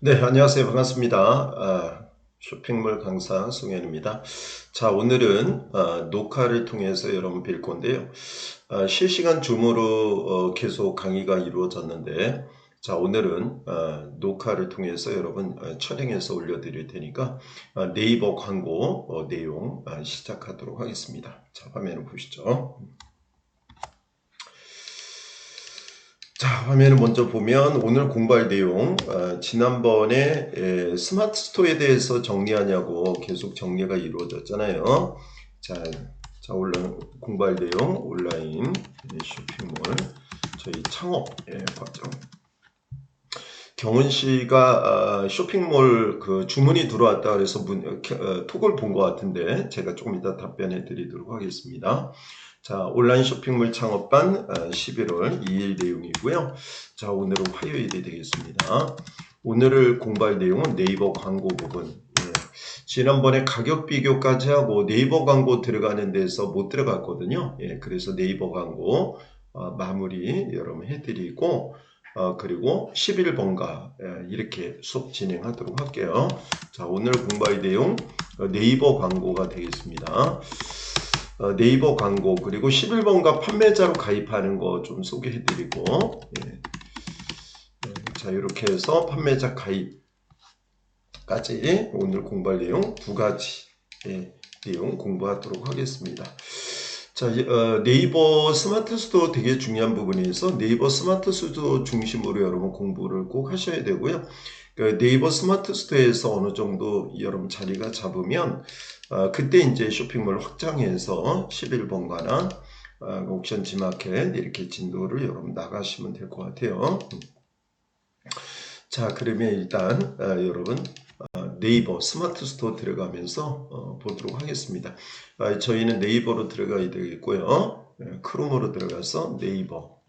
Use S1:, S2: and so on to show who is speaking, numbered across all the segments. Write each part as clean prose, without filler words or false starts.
S1: 네, 안녕하세요. 반갑습니다. 쇼핑몰 강사 송현입니다. 자, 오늘은 녹화를 통해서 여러분 뵐 건데요. 실시간 줌으로 계속 강의가 이루어졌는데, 자, 오늘은 녹화를 통해서 여러분 촬영해서 올려드릴 테니까 네이버 광고 내용 시작하도록 하겠습니다. 자, 화면을 보시죠. 자, 화면을 먼저 보면 오늘 공부할 내용, 지난번에 스마트 스토어에 대해서 정리하냐고 계속 정리가 이루어졌잖아요. 자, 공부할 내용, 온라인 쇼핑몰, 저희 창업 과정. 경은 씨가 쇼핑몰 그 주문이 들어왔다 그래서 톡을 본 것 같은데 제가 조금 이따 답변해 드리도록 하겠습니다. 자, 온라인 쇼핑몰 창업반 11월 2일 내용이고요. 자, 오늘은 화요일이 되겠습니다. 오늘을 공부할 내용은 네이버 광고 부분. 지난번에 가격 비교까지 하고 네이버 광고 들어가는 데서 못 들어갔거든요. 그래서 네이버 광고 마무리 여러분 해드리고 그리고 11번가 이렇게 수업 진행하도록 할게요. 자, 오늘 공부할 내용 네이버 광고가 되겠습니다. 네이버 광고 그리고 11번가 판매자로 가입하는 거 좀 소개해드리고 자, 이렇게 해서 판매자 가입까지 오늘 공부할 내용 두 가지 내용 공부하도록 하겠습니다. 자, 네이버 스마트 스토어 되게 중요한 부분에서 네이버 스마트 스토어 중심으로 여러분 공부를 꼭 하셔야 되고요. 네이버 스마트 스토어에서 어느 정도 여러분 자리가 잡으면 그때 이제 쇼핑몰 확장해서 11번가나 옥션 지마켓 이렇게 진도를 여러분 나가시면 될 것 같아요. 자, 그러면 일단 여러분 네이버 스마트 스토어 들어가면서 보도록 하겠습니다. 저희는 네이버로 들어가야 되겠고요. 크롬으로 들어가서 네이버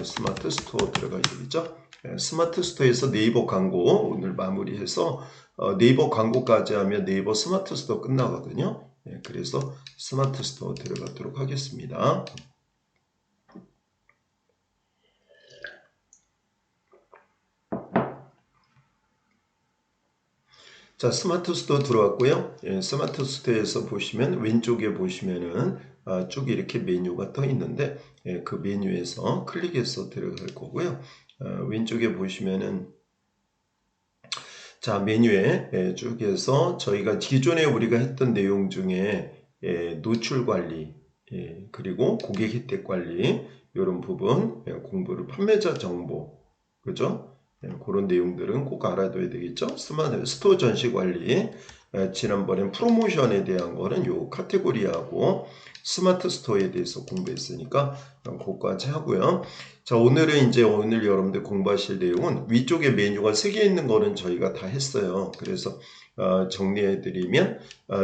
S1: 스마트 스토어 들어가야 되겠죠. 스마트 스토어에서 네이버 광고 오늘 마무리해서 네이버 광고까지 하면 네이버 스마트 스토어 끝나거든요. 그래서 스마트 스토어 들어가도록 하겠습니다. 자, 스마트 스토어 들어왔고요. 스마트 스토어에서 보시면 왼쪽에 보시면은 쭉 이렇게 메뉴가 떠 있는데 그 메뉴에서 클릭해서 들어갈 거고요. 왼쪽에 보시면은 자, 메뉴에 쭉 해서 저희가 기존에 우리가 했던 내용 중에 노출 관리 그리고 고객 혜택 관리 이런 부분 공부를 판매자 정보 그죠? 그런 내용들은 꼭 알아둬야 되겠죠. 스마트 스토어 전시 관리 지난번엔 프로모션에 대한 거는 요 카테고리하고 스마트 스토어에 대해서 공부했으니까 그것까지 하고요. 자, 오늘은 이제 오늘 여러분들 공부하실 내용은 위쪽에 메뉴가 3개 있는 거는 저희가 다 했어요. 그래서 정리해 드리면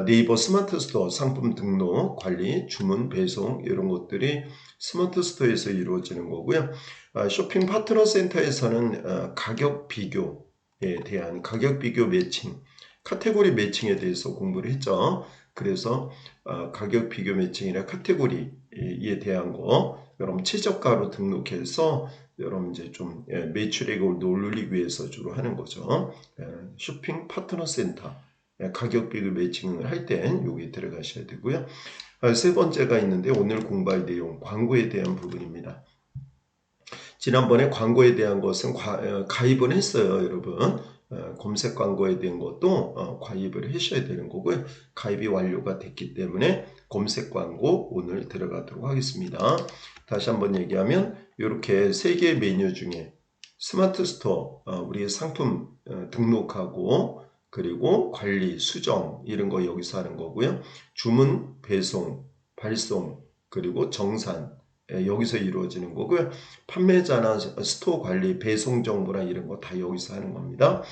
S1: 네이버 스마트 스토어 상품 등록, 관리, 주문, 배송 이런 것들이 스마트 스토어에서 이루어지는 거고요. 쇼핑 파트너 센터에서는 가격 비교에 대한 가격 비교 매칭, 카테고리 매칭에 대해서 공부를 했죠. 그래서 가격 비교 매칭이나 카테고리에 대한 거 여러분 최저가로 등록해서 여러분 이제 좀 매출액을 올리기 위해서 주로 하는 거죠. 쇼핑 파트너 센터 가격 비교 매칭을 할 땐 여기 들어가셔야 되고요. 세 번째가 있는데 오늘 공부할 내용 광고에 대한 부분입니다. 지난번에 광고에 대한 것은 가입은 했어요, 여러분. 검색 광고에 대한 것도 가입을 하셔야 되는 거고요. 가입이 완료가 됐기 때문에 검색 광고 오늘 들어가도록 하겠습니다. 다시 한번 얘기하면 이렇게 3개의 메뉴 중에 스마트 스토어 우리의 상품 등록하고 그리고 관리, 수정 이런 거 여기서 하는 거고요. 주문, 배송, 발송 그리고 정산 여기서 이루어지는 거고요. 판매자나 스토어 관리, 배송 정보나 이런 거 다 여기서 하는 겁니다.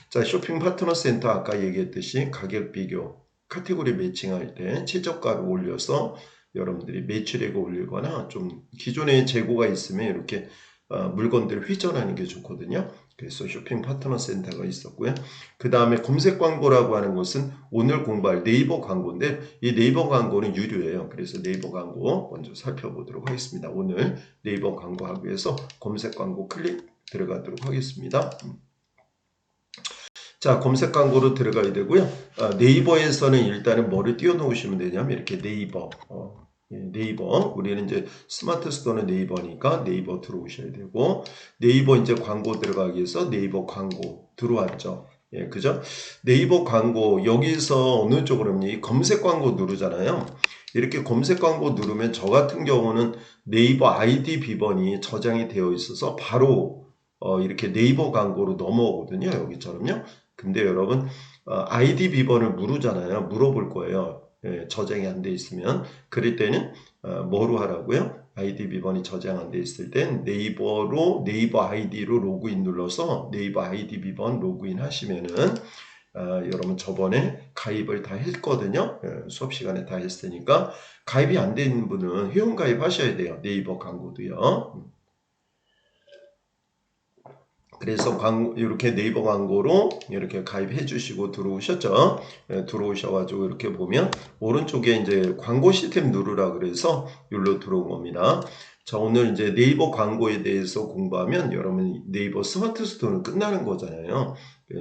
S1: 자, 쇼핑 파트너 센터 아까 얘기했듯이 가격 비교, 카테고리 매칭할 때 최저가를 올려서 여러분들이 매출액을 올리거나 좀 기존에 재고가 있으면 이렇게 물건들을 회전하는 게 좋거든요. 그래서 쇼핑 파트너 센터가 있었고요. 그 다음에 검색 광고라고 하는 것은 오늘 공부할 네이버 광고인데 이 네이버 광고는 유료예요. 그래서 네이버 광고 먼저 살펴보도록 하겠습니다. 오늘 네이버 광고하기 위해서 검색 광고 클릭 들어가도록 하겠습니다. 자, 검색 광고로 들어가야 되고요. 네이버에서는 일단은 뭐를 띄워놓으시면 되냐면 이렇게 네이버, 네이버, 우리는 이제 스마트 스토어는 네이버니까 네이버 들어오셔야 되고, 네이버 이제 광고 들어가기 위해서 네이버 광고 들어왔죠. 예, 그죠? 네이버 광고, 여기서 어느 쪽으로 하면 검색 광고 누르잖아요. 이렇게 검색 광고 누르면 저 같은 경우는 네이버 아이디 비번이 저장이 되어 있어서 바로 이렇게 네이버 광고로 넘어오거든요. 여기처럼요. 근데 여러분 아이디 비번을 물으잖아요. 물어볼 거예요. 예, 저장이 안 돼 있으면. 그럴 때는 뭐로 하라고요? 아이디 비번이 저장 안 돼 있을 땐 네이버 아이디로 로그인 눌러서 네이버 아이디 비번 로그인 하시면은 여러분 저번에 가입을 다 했거든요. 수업 시간에 다 했으니까 가입이 안 돼 있는 분은 회원 가입하셔야 돼요. 네이버 광고도요. 그래서 이렇게 네이버 광고로 이렇게 가입해 주시고 들어오셨죠. 들어오셔가지고 이렇게 보면 오른쪽에 이제 광고 시스템 누르라 그래서 여기로 들어온 겁니다. 자, 오늘 이제 네이버 광고에 대해서 공부하면 여러분 네이버 스마트 스토어는 끝나는 거잖아요.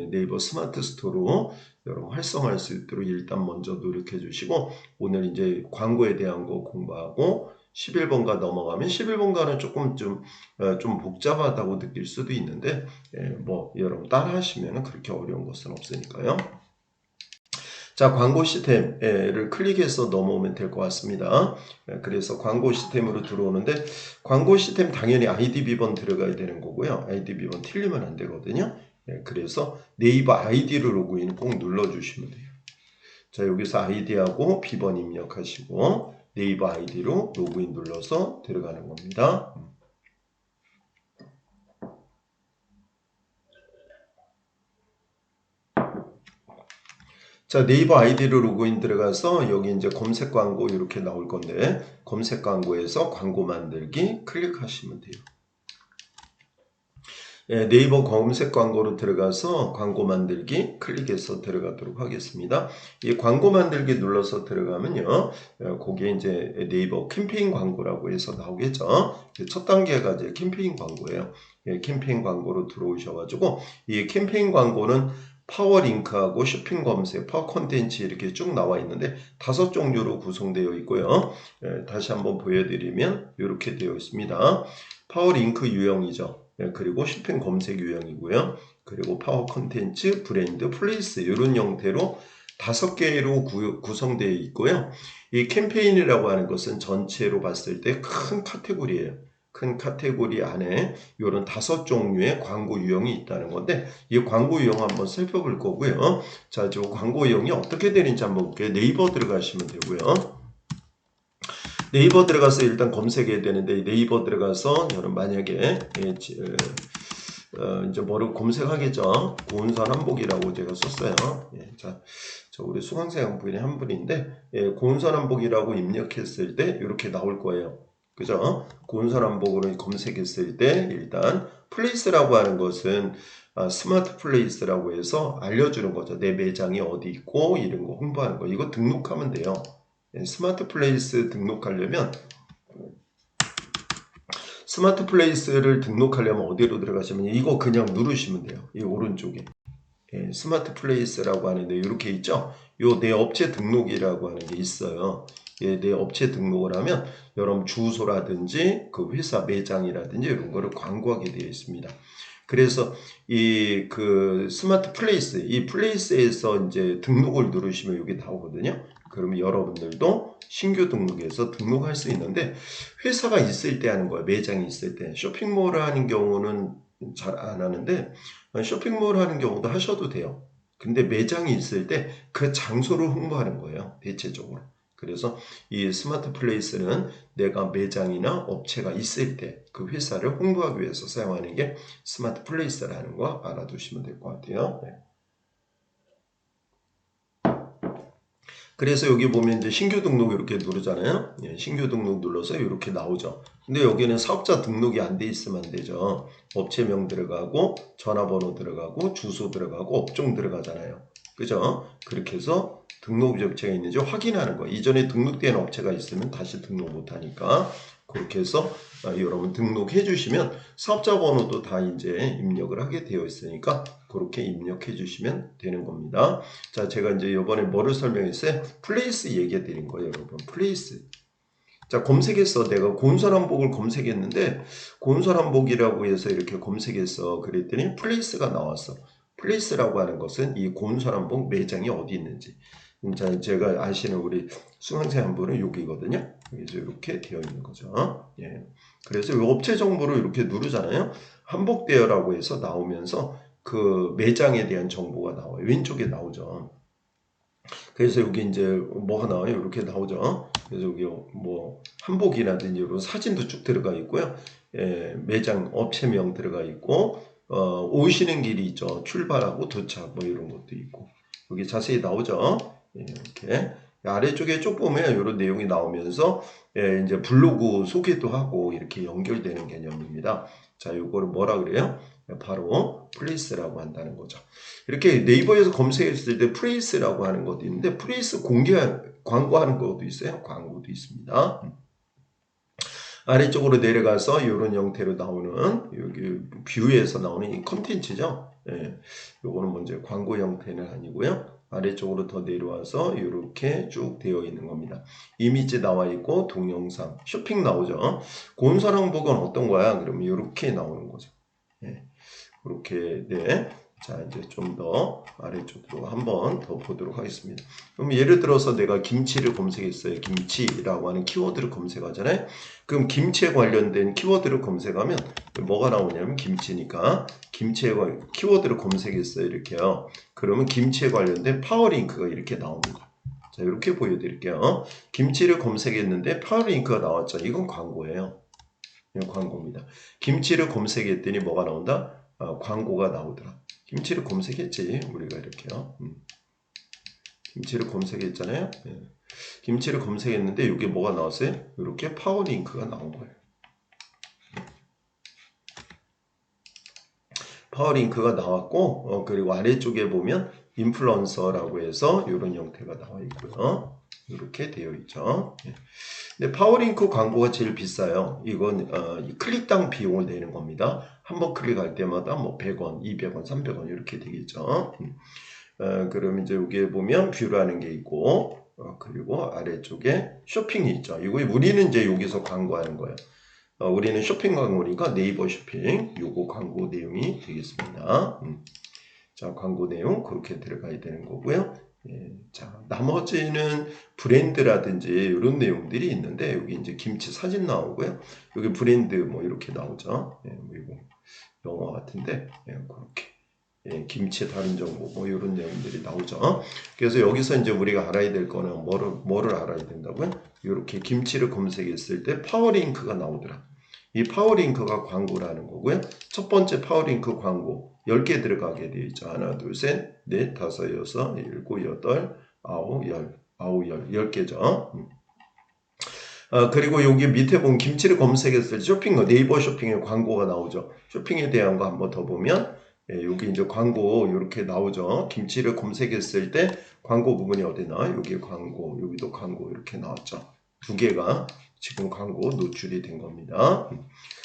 S1: 네이버 스마트 스토어로 여러분 활성화할 수 있도록 일단 먼저 노력해 주시고, 오늘 이제 광고에 대한 거 공부하고 11번가 넘어가면 11번가는 조금 좀 복잡하다고 느낄 수도 있는데, 뭐 여러분 따라 하시면 그렇게 어려운 것은 없으니까요. 자, 광고 시스템을 클릭해서 넘어오면 될 것 같습니다. 그래서 광고 시스템으로 들어오는데, 광고 시스템 당연히 아이디 비번 들어가야 되는 거고요. 아이디 비번 틀리면 안 되거든요. 그래서 네이버 아이디를 로그인 꼭 눌러주시면 돼요. 자, 여기서 아이디하고 비번 입력하시고 네이버 아이디로 로그인 눌러서 들어가는 겁니다. 자, 네이버 아이디로 로그인 들어가서 여기 이제 검색 광고 이렇게 나올 건데, 검색 광고에서 광고 만들기 클릭하시면 돼요. 네이버 검색 광고로 들어가서 광고 만들기 클릭해서 들어가도록 하겠습니다. 이 광고 만들기 눌러서 들어가면요, 거기에 이제 네이버 캠페인 광고라고 해서 나오겠죠. 첫 단계가 이제 캠페인 광고예요. 캠페인 광고로 들어오셔가지고 이 캠페인 광고는 파워 링크하고 쇼핑 검색, 파워 콘텐츠 이렇게 쭉 나와 있는데 5종류로 구성되어 있고요. 다시 한번 보여드리면 이렇게 되어 있습니다. 파워 링크 유형이죠. 그리고 쇼핑 검색 유형이고요. 그리고 파워 콘텐츠, 브랜드, 플레이스 이런 형태로 5개로 구성되어 있고요. 이 캠페인이라고 하는 것은 전체로 봤을 때 큰 카테고리예요. 큰 카테고리 안에 이런 5종류의 광고 유형이 있다는 건데, 이 광고 유형 한번 살펴볼 거고요. 자, 저 광고 유형이 어떻게 되는지 한번 볼게요. 네이버 들어가시면 되고요. 네이버 들어가서 일단 검색해야 되는데, 네이버 들어가서 여러분 만약에 이제 뭐를 검색하겠죠. 고운선 한복이라고 제가 썼어요. 자, 저 우리 수강생 한 분인데, 고운선 한복이라고 입력했을 때 이렇게 나올 거예요. 그죠? 고운선 한복으로 검색했을 때 일단 플레이스라고 하는 것은 스마트 플레이스라고 해서 알려주는 거죠. 내 매장이 어디 있고 이런 거 홍보하는 거. 이거 등록하면 돼요. 스마트 플레이스 등록하려면 스마트 플레이스를 등록하려면 어디로 들어가시면 이거 그냥 누르시면 돼요. 이 오른쪽에 스마트 플레이스라고 하는데 이렇게 있죠. 요 내 업체 등록이라고 하는 게 있어요. 내 업체 등록을 하면 여러분 주소라든지 그 회사 매장이라든지 이런 거를 광고하게 되어 있습니다. 그래서 이 스마트 플레이스, 이 플레이스에서 이제 등록을 누르시면 여기 나오거든요. 그러면 여러분들도 신규 등록해서 등록할 수 있는데, 회사가 있을 때 하는 거예요. 매장이 있을 때. 쇼핑몰을 하는 경우는 잘 안 하는데, 쇼핑몰 하는 경우도 하셔도 돼요. 근데 매장이 있을 때 그 장소를 홍보하는 거예요. 대체적으로. 그래서 이 스마트 플레이스는 내가 매장이나 업체가 있을 때 그 회사를 홍보하기 위해서 사용하는 게 스마트 플레이스라는 거 알아두시면 될 것 같아요. 그래서 여기 보면 이제 신규 등록 이렇게 누르잖아요. 신규 등록 눌러서 이렇게 나오죠. 근데 여기는 사업자 등록이 안 돼 있으면 안 되죠. 업체명 들어가고 전화번호 들어가고 주소 들어가고 업종 들어가잖아요. 그죠? 그렇게 해서 등록 업체가 있는지 확인하는 거. 이전에 등록된 업체가 있으면 다시 등록 못 하니까 그렇게 해서 여러분 등록해 주시면 사업자 번호도 다 이제 입력을 하게 되어 있으니까 그렇게 입력해 주시면 되는 겁니다. 자, 제가 이제 이번에 뭐를 설명했어요? 플레이스 얘기해 드린 거예요, 여러분. 플레이스. 자, 검색했어. 내가 곤설한복을 검색했는데 곤설한복이라고 해서 이렇게 검색했어. 그랬더니 플레이스가 나왔어. 플레이스라고 하는 것은 이 곤설한복 매장이 어디 있는지. 자, 제가 아시는 우리 수강생 한 분은 여기거든요. 여기서 이렇게 되어 있는 거죠. 예. 그래서 이 업체 정보를 이렇게 누르잖아요. 한복대여라고 해서 나오면서 그 매장에 대한 정보가 나와요. 왼쪽에 나오죠. 그래서 여기 이제 뭐가 나와요? 이렇게 나오죠. 그래서 여기 뭐 한복이라든지 이런 사진도 쭉 들어가 있고요. 예, 매장 업체명 들어가 있고 오시는 길이 있죠. 출발하고 도착 뭐 이런 것도 있고 여기 자세히 나오죠. 예, 이렇게 아래쪽에 쭉 보면 이런 내용이 나오면서 예, 이제 블로그 소개도 하고 이렇게 연결되는 개념입니다. 자, 이거를 뭐라 그래요? 바로 플레이스라고 한다는 거죠. 이렇게 네이버에서 검색했을 때 프레이스라고 하는 것도 있는데 프레이스 광고하는 것도 있어요. 광고도 있습니다. 아래쪽으로 내려가서 이런 형태로 나오는 여기 뷰에서 나오는 이 컨텐츠죠. 예, 요거는 먼저 광고 형태는 아니고요. 아래쪽으로 더 내려와서 이렇게 쭉 되어 있는 겁니다. 이미지 나와 있고 동영상, 쇼핑 나오죠. 곤사랑복은 어떤 거야? 그러면 이렇게 나오는 거죠. 예, 이렇게 네. 자, 이제 좀 더 아래쪽으로 한번 더 보도록 하겠습니다. 그럼 예를 들어서 내가 김치를 검색했어요. 김치라고 하는 키워드를 검색하잖아요. 그럼 김치에 관련된 키워드를 검색하면 뭐가 나오냐면 김치니까 김치에 키워드를 검색했어요. 이렇게요. 그러면 김치에 관련된 파워링크가 이렇게 나오는 거예요. 자, 이렇게 보여드릴게요. 김치를 검색했는데 파워링크가 나왔죠. 이건 광고예요. 이건 광고입니다. 김치를 검색했더니 뭐가 나온다? 광고가 나오더라. 김치를 검색했지 우리가 이렇게요. 김치를 검색했잖아요. 예. 김치를 검색했는데 이게 뭐가 나왔어요? 이렇게 파워링크가 나온 거예요. 파워링크가 나왔고 그리고 아래쪽에 보면 인플루언서라고 해서 이런 형태가 나와 있고요. 이렇게 되어 있죠. 예. 근데 파워링크 광고가 제일 비싸요. 이건 클릭당 비용을 내는 겁니다. 한번 클릭할 때마다 뭐 100원, 200원, 300원 이렇게 되겠죠. 그럼 이제 여기에 보면 뷰라는 게 있고 그리고 아래쪽에 쇼핑이 있죠. 이거 우리는 이제 여기서 광고하는 거예요. 우리는 쇼핑 광고니까 네이버 쇼핑 요거 광고 내용이 되겠습니다. 자, 광고 내용 그렇게 들어가야 되는 거고요. 예, 자, 나머지는 브랜드라든지 이런 내용들이 있는데 여기 이제 김치 사진 나오고요. 여기 브랜드 뭐 이렇게 나오죠. 예, 뭐 이거 영어 같은데 예, 그렇게 예, 김치 다른 정보 뭐 이런 내용들이 나오죠. 그래서 여기서 이제 우리가 알아야 될 거는 뭐를 알아야 된다고요? 이렇게 김치를 검색했을 때 파워링크가 나오더라. 이 파워링크가 광고라는 거고요. 첫 번째 파워링크 광고 10개 들어가게 되어 있죠. 하나, 둘, 셋, 넷, 다섯, 여섯, 일곱, 여덟, 아홉, 열, 10개죠. 그리고 여기 밑에 보면 김치를 검색했을 때 쇼핑, 네이버 쇼핑에 광고가 나오죠. 쇼핑에 대한 거 한번 더 보면 예, 여기 이제 광고 이렇게 나오죠. 김치를 검색했을 때 광고 부분이 어디 나와요? 여기 광고, 여기도 광고 이렇게 나왔죠. 두 개가 지금 광고 노출이 된 겁니다.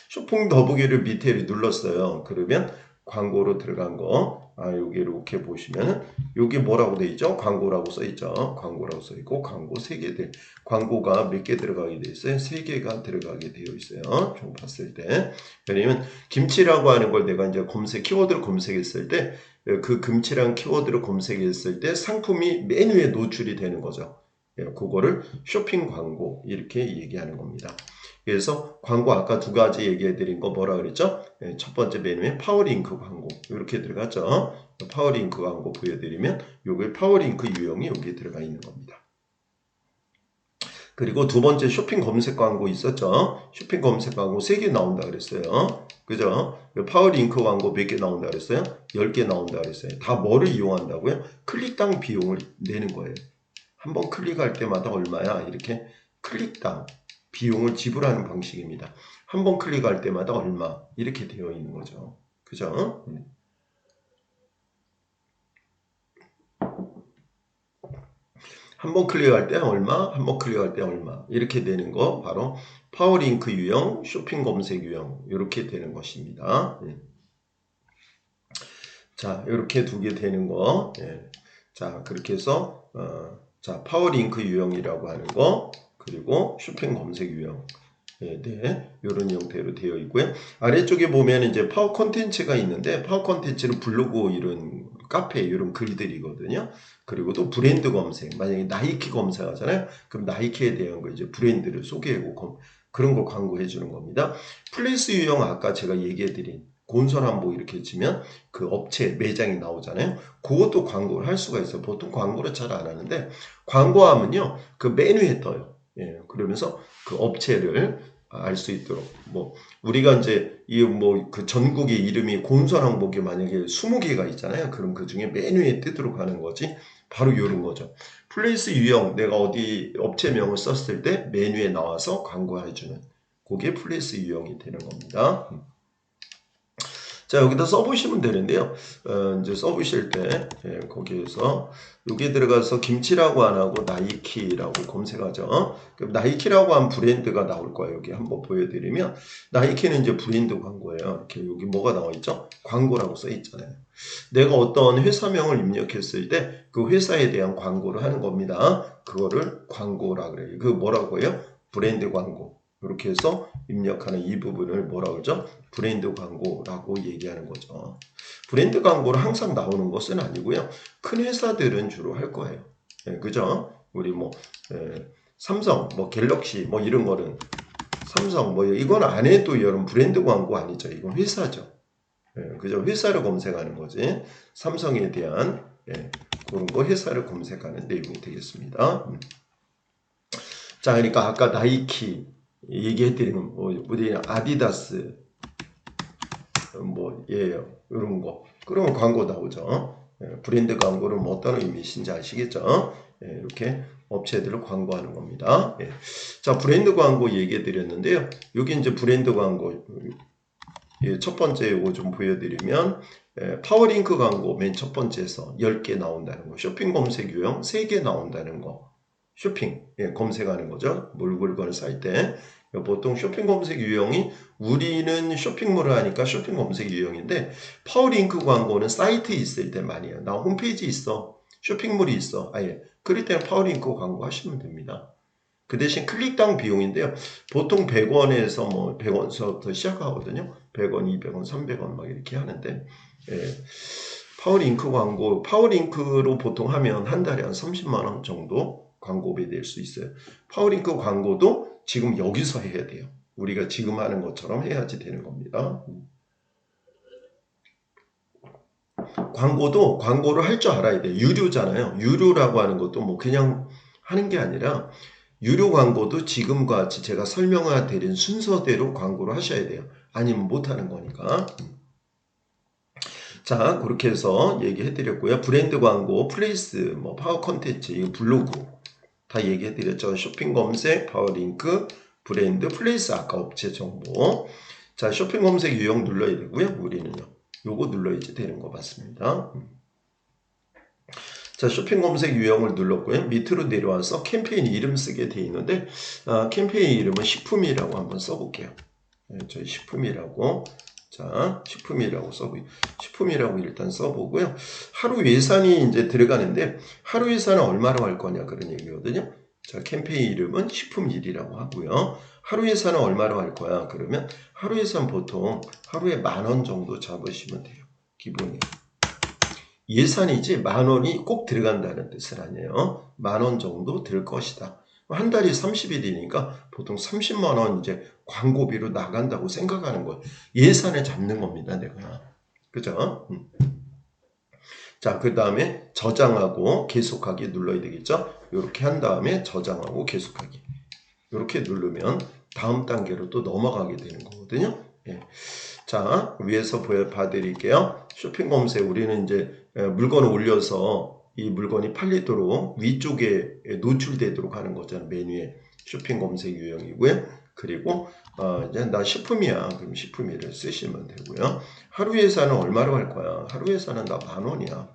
S1: 쇼핑 더보기를 밑에 눌렀어요. 그러면 광고로 들어간 거, 여기 이렇게 보시면 여기 뭐라고 돼 있죠? 광고라고 써 있죠. 광고라고 써 있고 광고 3개 광고가 몇 개 들어가게 돼 있어요? 3개가 들어가게 되어 있어요. 좀 봤을 때. 왜냐면 김치라고 하는 걸 내가 이제 키워드를 검색했을 때 그 김치란 키워드를 검색했을 때 상품이 맨 위에 노출이 되는 거죠. 그거를 쇼핑 광고 이렇게 얘기하는 겁니다. 그래서 광고 아까 두 가지 얘기해 드린 거 뭐라 그랬죠? 첫 번째 메뉴에 파워링크 광고 이렇게 들어갔죠. 파워링크 광고 보여드리면 요게 파워링크 유형이 여기에 들어가 있는 겁니다. 그리고 두 번째 쇼핑 검색 광고 있었죠. 쇼핑 검색 광고 3개 나온다 그랬어요. 그죠? 파워링크 광고 몇 개 나온다 그랬어요? 10개 나온다 그랬어요. 다 뭐를 이용한다고요? 클릭당 비용을 내는 거예요. 한번 클릭할 때마다 얼마야? 이렇게 클릭당 비용을 지불하는 방식입니다. 한번 클릭할 때마다 얼마 이렇게 되어 있는 거죠. 그죠? 한 번 클릭할 때 얼마, 한 번 클릭할 때 얼마 이렇게 되는 거 바로 파워링크 유형, 쇼핑 검색 유형 이렇게 되는 것입니다. 자, 이렇게 두 개 되는 거. 자, 그렇게 해서 자, 파워링크 유형이라고 하는 거 그리고 쇼핑 검색 유형. 이런 형태로 되어 있고요. 아래쪽에 보면 이제 파워 콘텐츠가 있는데 파워 콘텐츠는 블로그 이런 카페 이런 글들이거든요. 그리고 또 브랜드 검색, 만약에 나이키 검색하잖아요. 그럼 나이키에 대한 거 이제 브랜드를 소개하고 그런 거 광고해 주는 겁니다. 플레이스 유형 아까 제가 얘기해 드린 곤선한복 이렇게 치면 그 업체 매장이 나오잖아요. 그것도 광고를 할 수가 있어요. 보통 광고를 잘 안 하는데 광고하면요 그 메뉴에 떠요. 그러면서 그 업체를 알 수 있도록 뭐 우리가 이제 이 뭐 그 전국의 이름이 곤선항복이 만약에 20개가 있잖아요. 그럼 그 중에 메뉴에 뜨도록 하는 거지. 바로 이런 거죠. 플레이스 유형 내가 어디 업체명을 썼을 때 메뉴에 나와서 광고해주는 그게 플레이스 유형이 되는 겁니다. 자, 여기다 써보시면 되는데요. 이제 써보실 때, 거기에서, 여기에 들어가서 김치라고 안 하고 나이키라고 검색하죠. 그럼 나이키라고 한 브랜드가 나올 거예요. 여기 한번 보여드리면, 나이키는 이제 브랜드 광고예요. 이렇게 여기 뭐가 나와 있죠? 광고라고 써 있잖아요. 내가 어떤 회사명을 입력했을 때, 그 회사에 대한 광고를 하는 겁니다. 그거를 광고라 그래요. 그 뭐라고 해요? 브랜드 광고. 이렇게 해서 입력하는 이 부분을 뭐라 그러죠? 브랜드 광고라고 얘기하는 거죠. 브랜드 광고는 항상 나오는 것은 아니고요. 큰 회사들은 주로 할 거예요. 그죠? 우리 뭐 삼성, 뭐 갤럭시 뭐 이런 거는 삼성 뭐 이건 안 해도 여러분 브랜드 광고 아니죠. 이건 회사죠. 그죠? 회사를 검색하는 거지. 삼성에 대한 그런 거 회사를 검색하는 내용이 되겠습니다. 자, 그러니까 아까 나이키 얘기해드리는 뭐 우리 아디다스 뭐 예요 이런 거 그러면 광고 나오죠. 브랜드 광고는 뭐 어떤 의미인지 아시겠죠? 이렇게 업체들을 광고하는 겁니다. 자, 브랜드 광고 얘기해 드렸는데요. 여기 이제 브랜드 광고 첫 번째 이거 좀 보여드리면 파워링크 광고 맨 첫 번째에서 10개 나온다는 거, 쇼핑 검색 유형 3개 나온다는 거, 쇼핑 검색하는 거죠. 물건을 살 때 보통 쇼핑 검색 유형이 우리는 쇼핑몰을 하니까 쇼핑 검색 유형인데 파워링크 광고는 사이트에 있을 때 많이 해요. 나 홈페이지 있어. 쇼핑몰이 있어. 아예. 그럴 때는 파워링크 광고 하시면 됩니다. 그 대신 클릭당 비용인데요. 보통 100원에서 뭐 100원서부터 시작하거든요. 100원, 200원, 300원 막 이렇게 하는데 파워링크 광고, 파워링크로 보통 하면 한 달에 한 30만 원 정도 광고비 낼 수 있어요. 파워링크 광고도 지금 여기서 해야 돼요. 우리가 지금 하는 것처럼 해야지 되는 겁니다. 광고도 광고를 할 줄 알아야 돼요. 유료잖아요. 유료라고 하는 것도 뭐 그냥 하는 게 아니라 유료 광고도 지금과 같이 제가 설명해 드린 순서대로 광고를 하셔야 돼요. 아니면 못하는 거니까. 자, 그렇게 해서 얘기해 드렸고요. 브랜드 광고, 플레이스, 뭐 파워 컨텐츠, 이거 블로그 다 얘기해 드렸죠. 쇼핑 검색, 파워링크, 브랜드, 플레이스 아까 업체 정보. 자, 쇼핑 검색 유형 눌러야 되고요. 우리는요. 요거 눌러야지 되는 거 맞습니다. 자, 쇼핑 검색 유형을 눌렀고요. 밑으로 내려와서 캠페인 이름 쓰게 돼 있는데 캠페인 이름은 식품이라고 한번 써볼게요. 저희 식품이라고 자, 식품이라고 써보고 식품이라고 일단 써보고요. 하루 예산이 이제 들어가는데 하루 예산은 얼마로 할 거냐 그런 얘기거든요. 자, 캠페인 이름은 식품1이라고 하고요. 하루 예산은 얼마로 할 거야? 그러면 하루 예산 보통 하루에 10,000원 정도 잡으시면 돼요. 기본이. 예산이지 10,000원이 꼭 들어간다는 뜻은 아니에요. 10,000원 정도 들 것이다. 한 달이 30일이니까 보통 30만 원 이제 광고비로 나간다고 생각하는 거예요. 예산을 잡는 겁니다, 내가. 그죠? 자, 그 다음에 저장하고 계속하기 눌러야 되겠죠? 이렇게 한 다음에 저장하고 계속하기. 이렇게 누르면 다음 단계로 또 넘어가게 되는 거거든요. 자, 위에서 봐드릴게요. 쇼핑 검색 우리는 이제 물건을 올려서 이 물건이 팔리도록 위쪽에 노출되도록 하는 거잖아요. 메뉴에 쇼핑 검색 유형이고요. 그리고 이제 나 식품이야. 그럼 식품이를 쓰시면 되고요. 하루 예산은 얼마로 할 거야? 하루 예산은 나 10,000원이야.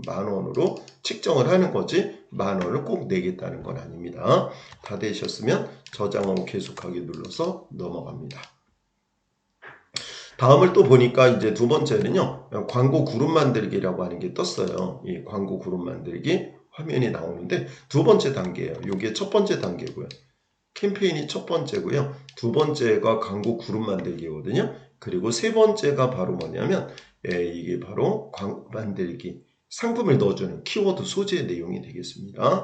S1: 10,000원으로 책정을 하는 거지 10,000원을 꼭 내겠다는 건 아닙니다. 다 되셨으면 저장하고 계속하기 눌러서 넘어갑니다. 다음을 또 보니까 이제 두 번째는요. 광고 그룹 만들기라고 하는 게 떴어요. 이 광고 그룹 만들기 화면이 나오는데 두 번째 단계예요. 이게 첫 번째 단계고요. 캠페인이 첫 번째고요. 두 번째가 광고 그룹 만들기거든요. 그리고 세 번째가 바로 뭐냐면 이게 바로 광고 만들기 상품을 넣어주는 키워드 소재 내용이 되겠습니다.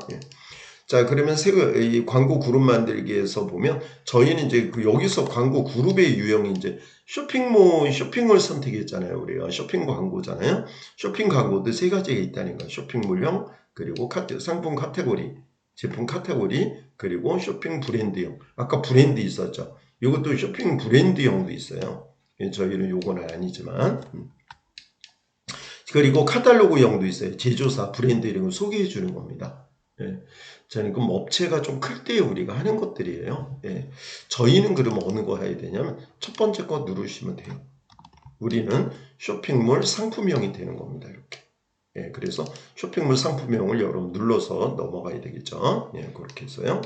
S1: 자, 그러면 이 광고 그룹 만들기에서 보면 저희는 이제 여기서 광고 그룹의 유형이 이제 쇼핑을 선택했잖아요. 우리가 쇼핑 광고잖아요. 쇼핑 광고도 세 가지가 있다는 거예요. 쇼핑몰형, 그리고 상품 카테고리, 제품 카테고리, 그리고 쇼핑 브랜드형. 아까 브랜드 있었죠. 이것도 쇼핑 브랜드형도 있어요. 저희는 요거는 아니지만. 그리고 카탈로그형도 있어요. 제조사, 브랜드 이런 걸 소개해 주는 겁니다. 저는 그럼 업체가 좀 클 때 우리가 하는 것들이에요. 저희는 그러면 어느 거 해야 되냐면 첫 번째 거 누르시면 돼요. 우리는 쇼핑몰 상품형이 되는 겁니다. 이렇게. 그래서 쇼핑몰 상품형을 여러분 눌러서 넘어가야 되겠죠. 그렇게 해서요.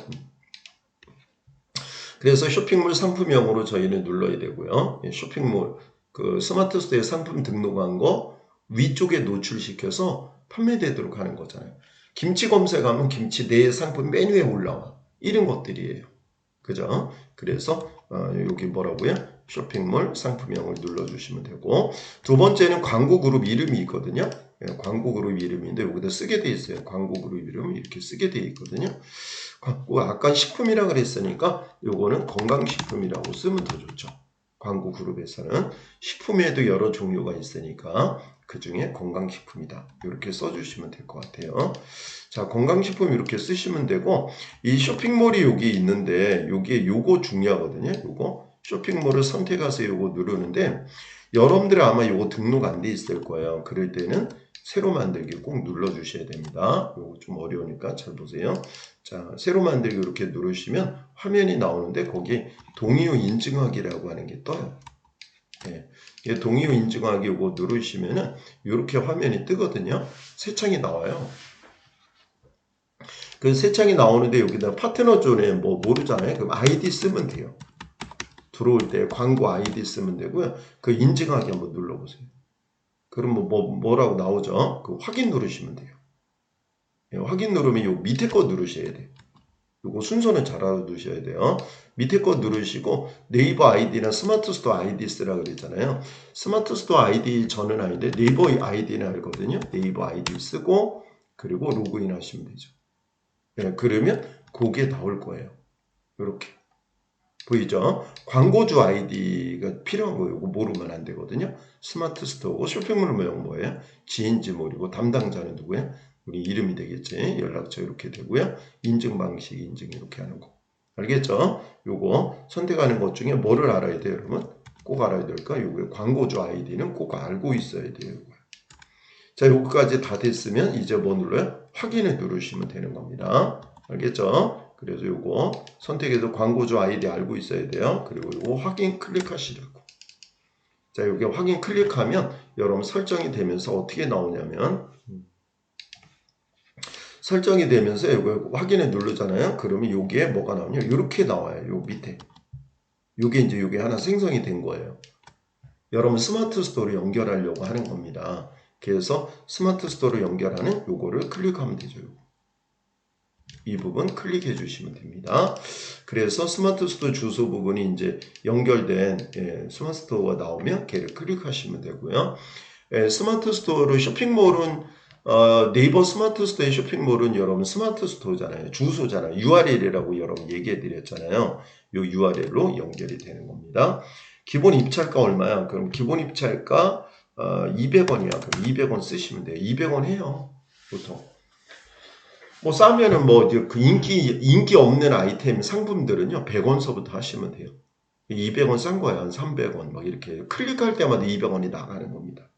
S1: 그래서 쇼핑몰 상품형으로 저희는 눌러야 되고요. 쇼핑몰 그 스마트 스토어에 상품 등록한 거 위쪽에 노출시켜서 판매되도록 하는 거잖아요. 김치 검색하면 김치 내 상품 메뉴에 올라와. 이런 것들이에요. 그죠? 그래서 여기 뭐라고요? 쇼핑몰 상품명을 눌러주시면 되고, 두 번째는 광고 그룹 이름이 있거든요. 광고 그룹 이름인데 여기다 쓰게 돼 있어요. 광고 그룹 이름 이렇게 쓰게 돼 있거든요. 아까 식품이라 그랬으니까 요거는 건강식품이라고 쓰면 더 좋죠. 광고 그룹에서는 식품에도 여러 종류가 있으니까 그 중에 건강식품이다. 이렇게 써주시면 될 것 같아요. 자, 건강식품 이렇게 쓰시면 되고, 이 쇼핑몰이 여기 있는데, 여기에 요거 중요하거든요. 요거. 쇼핑몰을 선택해서 요거 누르는데, 여러분들 아마 요거 등록 안 돼 있을 거예요. 그럴 때는 새로 만들기 꼭 눌러주셔야 됩니다. 요거 좀 어려우니까 잘 보세요. 자, 새로 만들기 이렇게 누르시면 화면이 나오는데, 거기에 동의 후 인증하기라고 하는 게 떠요. 동의 후 인증하기 요거 누르시면은 이렇게 화면이 뜨거든요. 새 창이 나와요. 그 새 창이 나오는데 여기다 파트너 존에 뭐 모르잖아요. 그럼 아이디 쓰면 돼요. 들어올 때 광고 아이디 쓰면 되고요. 그 인증하기 한번 눌러보세요. 그럼 뭐라고 나오죠? 그 확인 누르시면 돼요. 확인 누르면 요 밑에 거 누르셔야 돼요. 요거 순서는 잘 알아두셔야 돼요. 밑에 거 누르시고 네이버 아이디나 스마트 스토어 아이디 쓰라고 그랬잖아요. 스마트 스토어 아이디 저는 아닌데 네이버 아이디는 알거든요. 네이버 아이디 쓰고 그리고 로그인 하시면 되죠. 그러면 그게 나올 거예요. 이렇게. 보이죠? 광고주 아이디가 필요한 거예요. 이거 모르면 안 되거든요. 스마트 스토어고 쇼핑몰 모형 뭐예요? 지인지 모르고 담당자는 누구예요? 우리 이름이 되겠지. 연락처 이렇게 되고요. 인증 방식 인증 이렇게 하는 거. 알겠죠? 요거 선택하는 것 중에 뭐를 알아야 돼요, 여러분? 꼭 알아야 될까? 요거 광고주 아이디는 꼭 알고 있어야 돼요. 요거. 자, 요거까지 다 됐으면 이제 뭐 눌러요? 확인을 누르시면 되는 겁니다. 알겠죠? 그래서 요거 선택해서 광고주 아이디 알고 있어야 돼요. 그리고 요거 확인 클릭하시라고. 자, 여기 확인 클릭하면 여러분 설정이 되면서 어떻게 나오냐면 설정이 되면서 요거 확인을 누르잖아요. 그러면 여기에 뭐가 나오냐? 이렇게 나와요. 요 밑에. 요게 이제 요게 하나 생성이 된 거예요. 여러분 스마트 스토어로 연결하려고 하는 겁니다. 그래서 스마트 스토어로 연결하는 요거를 클릭하면 되죠. 이 부분 클릭해 주시면 됩니다. 그래서 스마트 스토어 주소 부분이 이제 연결된 스마트 스토어가 나오면 걔를 클릭하시면 되고요. 스마트 스토어로 쇼핑몰은 네이버 스마트 스토어의 쇼핑몰은 여러분 스마트 스토어잖아요. 주소잖아요. URL이라고 여러분 얘기해 드렸잖아요. 이 URL로 연결이 되는 겁니다. 기본 입찰가 얼마야? 그럼 기본 입찰가 200원이야. 그럼 200원 쓰시면 돼요. 200원 해요. 보통. 뭐 싸면은 그 인기 없는 아이템 상품들은요 100원서부터 하시면 돼요. 200원 싼 거야. 한 300원 막 이렇게 클릭할 때마다 200원이 나가는 겁니다.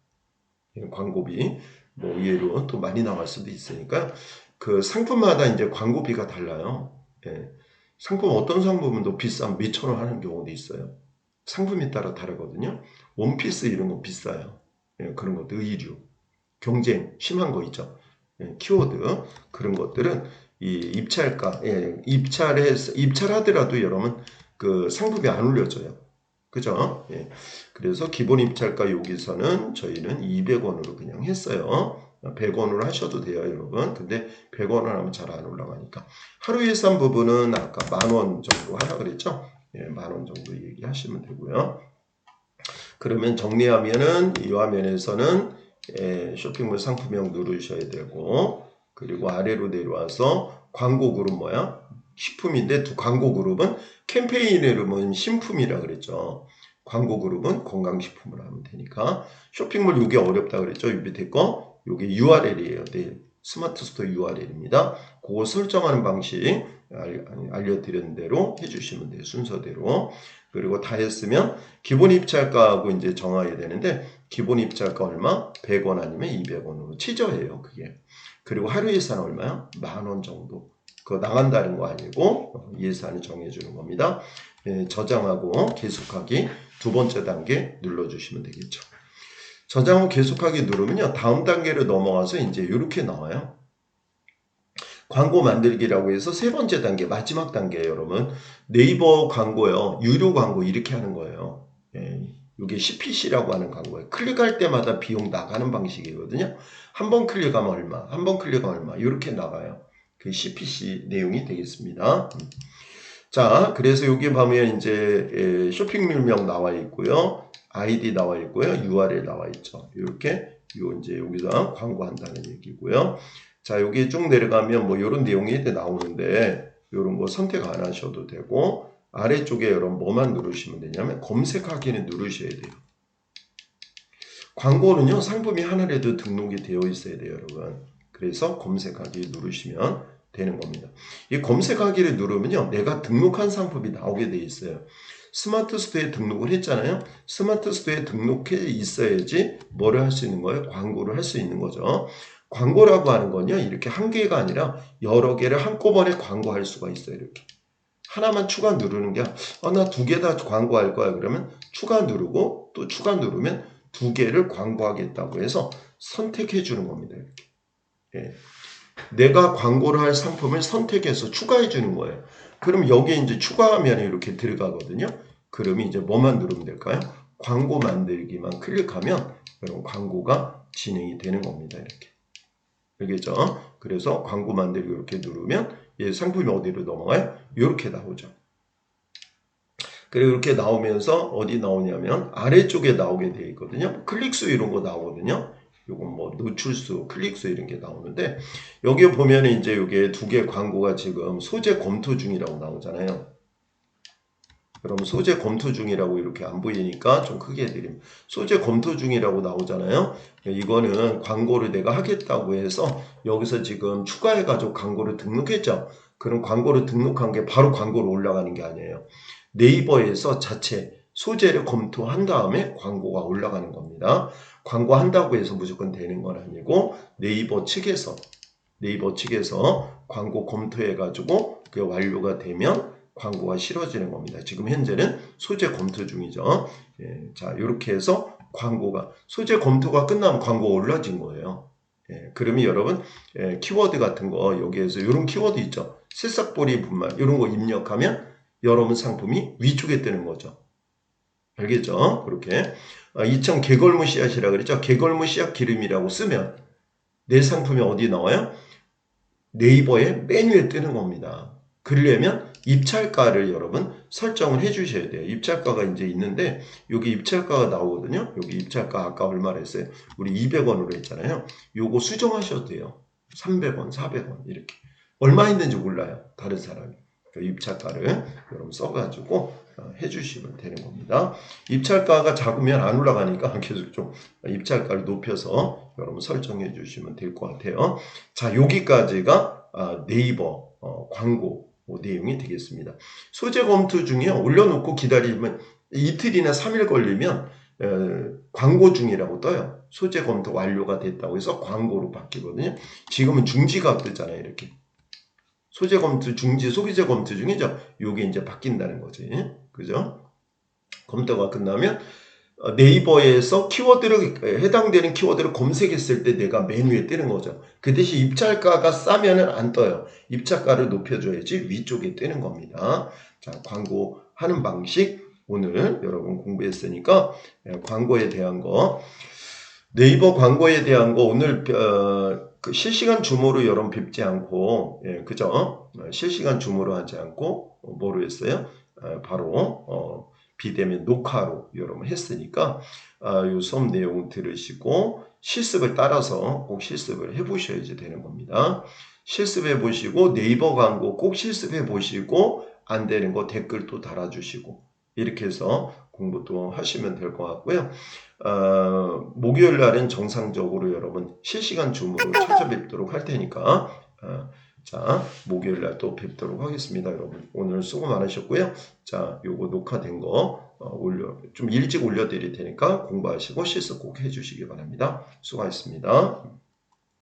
S1: 광고비 뭐 의외로 또 많이 나갈 수도 있으니까 그 상품마다 이제 광고비가 달라요. 상품 어떤 상품은 또 비싼 몇천 원 하는 경우도 있어요. 상품에 따라 다르거든요. 원피스 이런 거 비싸요. 그런 것도 의류. 경쟁 심한 거 있죠. 키워드 그런 것들은 이 입찰가, 입찰하더라도 여러분 그 상품이 안 올려져요. 그죠? 그래서 기본 입찰가 여기서는 저희는 200원으로 그냥 했어요. 100원으로 하셔도 돼요, 여러분. 근데 100원을 하면 잘 안 올라가니까. 하루 예산 부분은 아까 10,000원 정도 하라 그랬죠? 10,000원 정도 얘기하시면 되고요. 그러면 정리하면은 이 화면에서는 쇼핑몰 상품명 누르셔야 되고, 그리고 아래로 내려와서 광고 그룹 뭐야? 식품인데 광고 그룹은 캠페인으로는 신품이라 그랬죠. 광고 그룹은 건강식품을 하면 되니까 쇼핑몰 이게 어렵다 그랬죠. 이 밑에 거 이게 URL이에요. 네, 스마트 스토어 URL입니다. 그거 설정하는 방식 알려드린 대로 해주시면 돼요. 순서대로. 그리고 다 했으면 기본 입찰가하고 이제 정해야 되는데 기본 입찰가 얼마? 100원 아니면 200원으로 치저예요. 그게. 그리고 하루 예산 얼마야? 10,000원 정도. 그거 나간다는 거 아니고 예산을 정해주는 겁니다. 저장하고 계속하기 두 번째 단계 눌러주시면 되겠죠. 저장하고 계속하기 누르면요. 다음 단계로 넘어가서 이제 이렇게 나와요. 광고 만들기라고 해서 세 번째 단계, 마지막 단계예요, 여러분. 네이버 광고요. 유료 광고 이렇게 하는 거예요. 이게 CPC라고 하는 광고예요. 클릭할 때마다 비용 나가는 방식이거든요. 한 번 클릭하면 얼마, 한 번 클릭하면 얼마 이렇게 나가요. 그 CPC 내용이 되겠습니다. 자, 그래서 여기 보면 이제 쇼핑몰명 나와 있고요. 아이디 나와 있고요. URL 나와 있죠. 이렇게 이제 여기서 광고한다는 얘기고요. 자, 여기 쭉 내려가면 뭐 이런 내용이 나오는데 이런 거 선택 안 하셔도 되고 아래쪽에 여러분 뭐만 누르시면 되냐면 검색하기는 누르셔야 돼요. 광고는요, 상품이 하나라도 등록이 되어 있어야 돼요, 여러분. 그래서 검색하기 누르시면 되는 겁니다. 이 검색하기를 누르면요, 내가 등록한 상품이 나오게 돼 있어요. 스마트 스토어에 등록을 했잖아요. 스마트 스토어에 등록해 있어야지 뭐를 할 수 있는 거예요? 광고를 할 수 있는 거죠. 광고라고 하는 건요, 이렇게 한 개가 아니라 여러 개를 한꺼번에 광고할 수가 있어요, 이렇게. 하나만 추가 누르는 게, 나 두 개 다 광고할 거야. 그러면 추가 누르고 또 추가 누르면 두 개를 광고하겠다고 해서 선택해 주는 겁니다. 이렇게. 예. 내가 광고를 할 상품을 선택해서 추가해 주는 거예요. 그럼 여기에 이제 추가하면 이렇게 들어가거든요. 그러면 이제 뭐만 누르면 될까요? 광고 만들기만 클릭하면 여러분 광고가 진행이 되는 겁니다. 이렇게. 알겠죠? 그래서 광고 만들기 이렇게 누르면 상품이 어디로 넘어가요? 이렇게 나오죠. 그리고 이렇게 나오면서 어디 나오냐면 아래쪽에 나오게 되어 있거든요. 클릭수 이런 거 나오거든요. 요건 뭐 노출수, 클릭수 이런 게 나오는데 여기 보면 이제 이게 두 개 광고가 지금 소재 검토 중이라고 나오잖아요. 그럼 소재 검토 중이라고 이렇게 안 보이니까 좀 크게 해드립니다. 소재 검토 중이라고 나오잖아요. 이거는 광고를 내가 하겠다고 해서 여기서 지금 추가해가지고 광고를 등록했죠. 그럼 광고를 등록한 게 바로 광고로 올라가는 게 아니에요. 네이버에서 자체 소재를 검토한 다음에 광고가 올라가는 겁니다. 광고한다고 해서 무조건 되는 건 아니고 네이버 측에서 광고 검토해가지고 그게 완료가 되면 광고가 실어지는 겁니다. 지금 현재는 소재 검토 중이죠. 자, 이렇게 해서 광고가 소재 검토가 끝나면 광고가 올라진 거예요. 그러면 여러분 키워드 같은 거 여기에서 이런 키워드 있죠. 새싹보리 분말 이런 거 입력하면 여러분 상품이 위쪽에 뜨는 거죠. 알겠죠? 그렇게 2층 개걸무 씨앗이라고 그랬죠. 개걸무 씨앗 기름이라고 쓰면 내 상품이 어디 나와요? 네이버에 맨 위에 뜨는 겁니다. 그러려면 입찰가를 여러분 설정을 해 주셔야 돼요. 입찰가가 이제 있는데 여기 입찰가가 나오거든요. 여기 입찰가 아까 얼마를 했어요? 우리 200원으로 했잖아요. 요거 수정하셔도 돼요. 300원, 400원 이렇게. 얼마 있는지 몰라요. 다른 사람이. 그 입찰가를 여러분 써가지고 해주시면 되는 겁니다. 입찰가가 작으면 안 올라가니까 계속 좀 입찰가를 높여서 여러분 설정해 주시면 될 것 같아요. 자, 여기까지가 네이버 광고 내용이 되겠습니다. 소재 검토 중에 올려놓고 기다리면 이틀이나 3일 걸리면 광고 중이라고 떠요. 소재 검토 완료가 됐다고 해서 광고로 바뀌거든요. 지금은 중지가 뜨잖아요. 이렇게. 소재 검토 중지, 소비재 검토 중이죠. 요게 이제 바뀐다는 거지. 그죠? 검토가 끝나면 네이버에서 키워드를 해당되는 키워드를 검색했을 때 내가 맨 위에 뜨는 거죠. 그 대신 입찰가가 싸면은 안 떠요. 입찰가를 높여줘야지 위쪽에 뜨는 겁니다. 자, 광고하는 방식 오늘 여러분 공부했으니까 광고에 대한 거 네이버 광고에 대한 거 오늘 그 실시간 줌으로 여러분 뵙지 않고 그죠? 실시간 줌으로 하지 않고 뭐로 했어요? 바로 비대면 녹화로 여러분 했으니까 요 수업 내용 들으시고 실습을 따라서 꼭 실습을 해보셔야지 되는 겁니다. 실습해 보시고 네이버 광고 꼭 실습해 보시고 안 되는 거 댓글도 달아주시고 이렇게 해서 공부도 하시면 될 것 같고요. 목요일 날은 정상적으로 여러분 실시간 줌으로 찾아뵙도록 할 테니까 자 목요일 날 또 뵙도록 하겠습니다. 여러분 오늘 수고 많으셨고요. 자 요거 녹화된 거 좀 일찍 올려드릴 테니까 공부하시고 실습 꼭 해주시기 바랍니다. 수고하셨습니다.